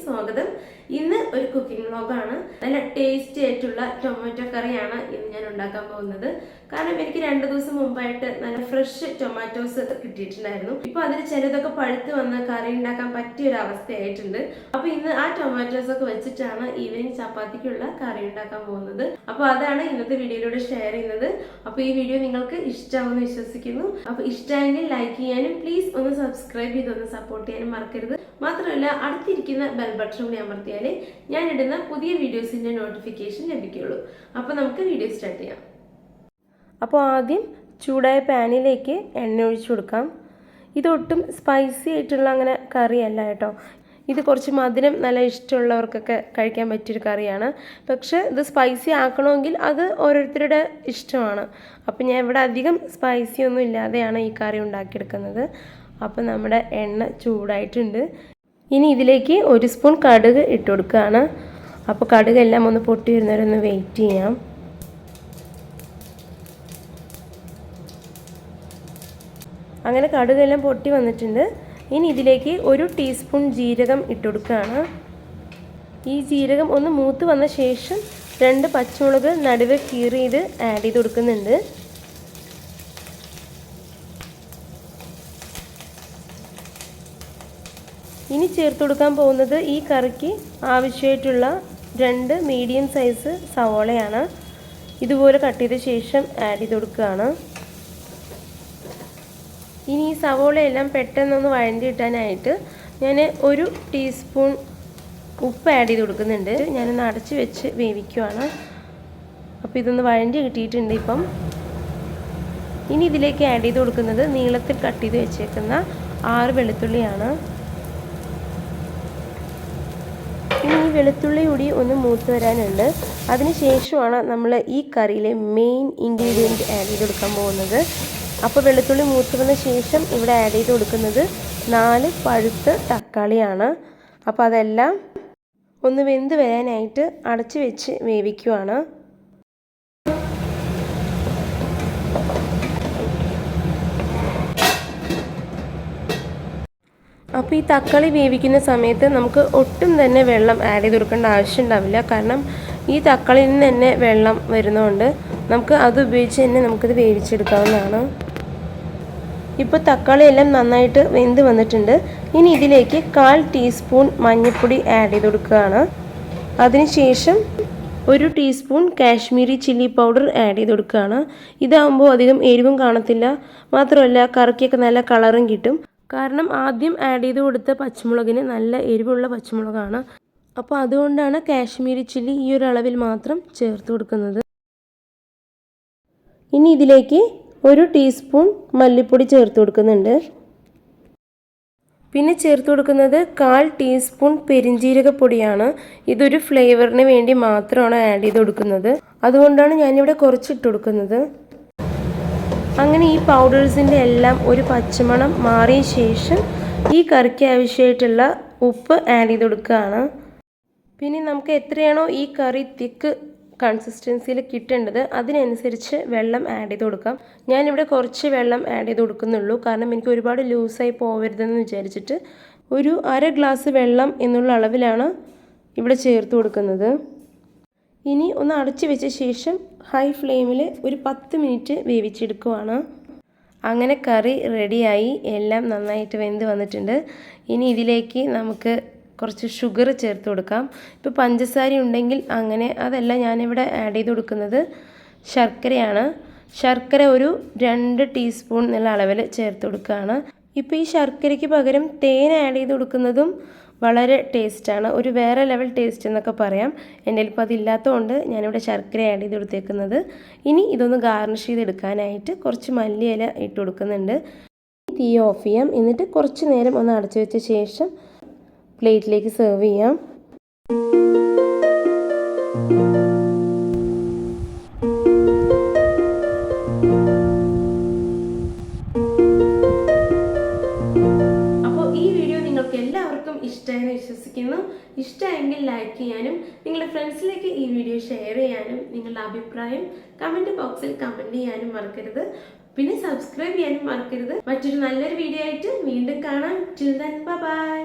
സ്വാഗതം. ഇന്ന് ഒരു കുക്കിംഗ് വ്ലോഗാണ്. നല്ല ടേസ്റ്റി ആയിട്ടുള്ള ടൊമാറ്റോ കറിയാണ് ഇന്ന് ഞാൻ ഉണ്ടാക്കാൻ പോകുന്നത്. കാരണം എനിക്ക് 2 ദിവസം മുമ്പായിട്ട് നല്ല ഫ്രഷ് ടൊമാറ്റോസ് കിട്ടിയിട്ടുണ്ടായിരുന്നു. ഇപ്പൊ അതിൽ ചിലതൊക്കെ പഴുത്ത് വന്ന് കറി ഉണ്ടാക്കാൻ പറ്റിയ ഒരു അവസ്ഥയായിട്ടുണ്ട്. അപ്പൊ ഇന്ന് ആ ടൊമാറ്റോസ് ഒക്കെ വെച്ചിട്ടാണ് ഈവനിങ് ചപ്പാത്തിക്കുള്ള കറി ഉണ്ടാക്കാൻ പോകുന്നത്. അപ്പൊ അതാണ് ഇന്നത്തെ വീഡിയോയിലൂടെ ഷെയർ ചെയ്യുന്നത്. അപ്പൊ ഈ വീഡിയോ നിങ്ങൾക്ക് ഇഷ്ടമാണെന്ന് വിശ്വസിക്കുന്നു. അപ്പൊ ഇഷ്ടമെങ്കിൽ ലൈക്ക് ചെയ്യാനും പ്ലീസ് ഒന്ന് സബ്സ്ക്രൈബ് ചെയ്തൊന്ന് സപ്പോർട്ട് ചെയ്യാനും മറക്കരുത്. മാത്രമല്ല അടുത്തിരിക്കുന്ന ബെൽ ബട്ടൺ കൂടി അമർത്തിയാലേ ഞാൻ ഇടുന്ന പുതിയ വീഡിയോസിന്റെ നോട്ടിഫിക്കേഷൻ ലഭിക്കുകയുള്ളൂ. അപ്പോൾ നമുക്ക് വീഡിയോ സ്റ്റാർട്ട് ചെയ്യാം. അപ്പോൾ ആദ്യം ചൂടായ പാനിലേക്ക് എണ്ണ ഒഴിച്ചു കൊടുക്കാം. ഇതൊട്ടും സ്പൈസി ആയിട്ടുള്ള അങ്ങനെ കറിയല്ല കേട്ടോ. ഇത് കുറച്ച് മധുരം നല്ല ഇഷ്ടമുള്ളവർക്കൊക്കെ കഴിക്കാൻ പറ്റിയൊരു കറിയാണ്. പക്ഷെ ഇത് സ്പൈസി ആക്കണമെങ്കിൽ അത് ഓരോരുത്തരുടെ ഇഷ്ടമാണ്. അപ്പം ഞാൻ ഇവിടെ അധികം സ്പൈസി ഒന്നും ഇല്ലാതെയാണ് ഈ കറി ഉണ്ടാക്കിയെടുക്കുന്നത്. അപ്പം നമ്മുടെ എണ്ണ ചൂടായിട്ടുണ്ട്. ഇനി ഇതിലേക്ക് 1 സ്പൂൺ കടുക് ഇട്ട് കൊടുക്കുകയാണ്. അപ്പോൾ കടുകെല്ലാം ഒന്ന് പൊട്ടി വരുന്നവരൊന്ന് വെയിറ്റ് ചെയ്യാം. അങ്ങനെ കടുകെല്ലാം പൊട്ടി വന്നിട്ടുണ്ട്. ഇനി ഇതിലേക്ക് 1 ടീസ്പൂൺ ജീരകം ഇട്ട് കൊടുക്കുകയാണ്. ഈ ജീരകം ഒന്ന് മൂത്ത് വന്ന ശേഷം 2 പച്ചമുളക് നടുവെ കീറിയത് ആഡ് ചെയ്ത് കൊടുക്കുന്നുണ്ട്. ഇനി ചേർത്ത് കൊടുക്കാൻ പോകുന്നത് ഈ കറിക്ക് ആവശ്യമായിട്ടുള്ള 2 മീഡിയം സൈസ് സവോളയാണ്. ഇതുപോലെ കട്ട് ചെയ്ത ശേഷം ആഡ് ചെയ്ത് കൊടുക്കുകയാണ്. ഇനി ഈ സവോളയെല്ലാം പെട്ടെന്നൊന്ന് വഴണ്ടി കിട്ടാനായിട്ട് ഞാൻ 1 ടീസ്പൂൺ ഉപ്പ് ആഡ് ചെയ്ത് കൊടുക്കുന്നുണ്ട്. ഞാനൊന്ന് അടച്ച് വെച്ച് വേവിക്കുവാണ്. അപ്പോൾ ഇതൊന്ന് വഴണ്ടി കിട്ടിയിട്ടുണ്ട് ഇപ്പം. ഇനി ഇതിലേക്ക് ആഡ് ചെയ്ത് കൊടുക്കുന്നത് നീളത്തിൽ കട്ട് ചെയ്ത് വെച്ചേക്കുന്ന 6 വെളുത്തുള്ളിയാണ്. ഇനി ഈ വെളുത്തുള്ളി കൂടി ഒന്ന് മൂത്ത് വരാനുണ്ട്. അതിനുശേഷമാണ് നമ്മൾ ഈ കറിയിലെ മെയിൻ ഇൻഗ്രീഡിയൻറ്റ് ആഡ് ചെയ്ത് കൊടുക്കാൻ പോകുന്നത്. അപ്പോൾ വെളുത്തുള്ളി മൂത്ത് വന്ന ശേഷം ഇവിടെ ആഡ് ചെയ്ത് കൊടുക്കുന്നത് 4 പഴുത്ത തക്കാളിയാണ്. അപ്പോൾ അതെല്ലാം ഒന്ന് വെന്ത് വരാനായിട്ട് അടച്ച് വെച്ച് വേവിക്കുവാണ്. അപ്പോൾ ഈ തക്കാളി വേവിക്കുന്ന സമയത്ത് നമുക്ക് ഒട്ടും തന്നെ വെള്ളം ആഡ് ചെയ്ത് കൊടുക്കേണ്ട ആവശ്യം ഉണ്ടാവില്ല. കാരണം ഈ തക്കാളിയിൽ നിന്ന് തന്നെ വെള്ളം വരുന്നതുകൊണ്ട് നമുക്ക് അത് ഉപയോഗിച്ച് തന്നെ നമുക്കിത് വേവിച്ചെടുക്കാവുന്നതാണ്. ഇപ്പോൾ തക്കാളി എല്ലാം നന്നായിട്ട് വെന്ത് വന്നിട്ടുണ്ട്. ഇനി ഇതിലേക്ക് 1/4 ടീസ്പൂൺ മഞ്ഞൾപ്പൊടി ആഡ് ചെയ്ത് കൊടുക്കുകയാണ്. അതിനുശേഷം 1 teaspoon Kashmiri chilli powder add ചെയ്ത് കൊടുക്കുകയാണ്. ഇതാകുമ്പോൾ അധികം എരിവും കാണത്തില്ല. മാത്രമല്ല കറിക്കൊക്കെ നല്ല കളറും കിട്ടും. കാരണം ആദ്യം ആഡ് ചെയ്ത് കൊടുത്ത പച്ചമുളകിന് നല്ല എരിവുള്ള പച്ചമുളകാണ്. അപ്പോൾ അതുകൊണ്ടാണ് കാശ്മീരി ചില്ലി ഈ ഒരു അളവിൽ മാത്രം ചേർത്ത് കൊടുക്കുന്നത്. ഇനി ഇതിലേക്ക് 1 ടീസ്പൂൺ മല്ലിപ്പൊടി ചേർത്ത് കൊടുക്കുന്നുണ്ട്. പിന്നെ ചേർത്ത് കൊടുക്കുന്നത് 1/4 ടീസ്പൂൺ പെരിഞ്ജീരകപ്പൊടിയാണ്. ഇതൊരു ഫ്ലേവറിന് വേണ്ടി മാത്രമാണ് ആഡ് ചെയ്ത് കൊടുക്കുന്നത്. അതുകൊണ്ടാണ് ഞാനിവിടെ കുറച്ചിട്ട് കൊടുക്കുന്നത്. അങ്ങനെ ഈ പൗഡേഴ്സിൻ്റെ എല്ലാം ഒരു പച്ചമണം മാറിയ ശേഷം ഈ കറിക്ക് ആവശ്യമായിട്ടുള്ള ഉപ്പ് ആഡ് ചെയ്ത് കൊടുക്കുകയാണ്. പിന്നെ നമുക്ക് എത്രയാണോ ഈ കറി തിക്ക് കൺസിസ്റ്റൻസിയിൽ കിട്ടേണ്ടത് അതിനനുസരിച്ച് വെള്ളം ആഡ് ചെയ്ത് കൊടുക്കാം. ഞാനിവിടെ കുറച്ച് വെള്ളം ആഡ് ചെയ്ത് കൊടുക്കുന്നുള്ളൂ. കാരണം എനിക്ക് ഒരുപാട് ലൂസായി പോകരുതെന്ന് വിചാരിച്ചിട്ട് 1/2 ഗ്ലാസ് വെള്ളം എന്നുള്ള അളവിലാണ് ഇവിടെ ചേർത്ത് കൊടുക്കുന്നത്. ഇനി ഒന്ന് അടച്ചു വെച്ച ശേഷം ഹൈ ഫ്ലെയിമിൽ ഒരു 10 മിനിറ്റ് വേവിച്ചെടുക്കുവാണ്. അങ്ങനെ കറി റെഡിയായി. എല്ലാം നന്നായിട്ട് വെന്ത് വന്നിട്ടുണ്ട്. ഇനി ഇതിലേക്ക് നമുക്ക് കുറച്ച് ഷുഗർ ചേർത്ത് കൊടുക്കാം. ഇപ്പോൾ പഞ്ചസാര ഉണ്ടെങ്കിൽ അങ്ങനെ, അതല്ല ഞാനിവിടെ ആഡ് ചെയ്ത് കൊടുക്കുന്നത് ശർക്കരയാണ്. ശർക്കര ഒരു 2 ടീസ്പൂൺ എന്നുള്ള അളവിൽ ചേർത്ത് കൊടുക്കുകയാണ്. ഇപ്പോൾ ഈ ശർക്കരയ്ക്ക് പകരം തേൻ ആഡ് ചെയ്ത് കൊടുക്കുന്നതും വളരെ ടേസ്റ്റാണ്. ഒരു വേറെ ലെവൽ ടേസ്റ്റ് എന്നൊക്കെ പറയാം. എൻ്റെ ഇപ്പോൾ അതില്ലാത്തതുകൊണ്ട് ഞാനിവിടെ ശർക്കര ആഡ് ചെയ്ത് കൊടുത്തേക്കുന്നത്. ഇനി ഇതൊന്ന് ഗാർണിഷ് ചെയ്തെടുക്കാനായിട്ട് കുറച്ച് മല്ലിയില ഇട്ട് കൊടുക്കുന്നുണ്ട്. തീ ഓഫ് ചെയ്യാം. എന്നിട്ട് കുറച്ച് നേരം ഒന്ന് അടച്ചു വെച്ച ശേഷം പ്ലേറ്റിലേക്ക് സെർവ് ചെയ്യാം. എല്ലാവർക്കും ഇഷ്ടമായെന്ന് വിശ്വസിക്കുന്നു. ഇഷ്ടമെങ്കിൽ ലൈക്ക് ചെയ്യാനും നിങ്ങളുടെ ഫ്രണ്ട്സിലേക്ക് ഈ വീഡിയോ ഷെയർ ചെയ്യാനും നിങ്ങളുടെ അഭിപ്രായം കമൻറ്റ് ബോക്സിൽ കമൻറ്റ് ചെയ്യാനും മറക്കരുത്. പിന്നെ സബ്സ്ക്രൈബ് ചെയ്യാനും മറക്കരുത്. മറ്റൊരു നല്ലൊരു വീഡിയോ ആയിട്ട് വീണ്ടും കാണാം. Till then bye bye.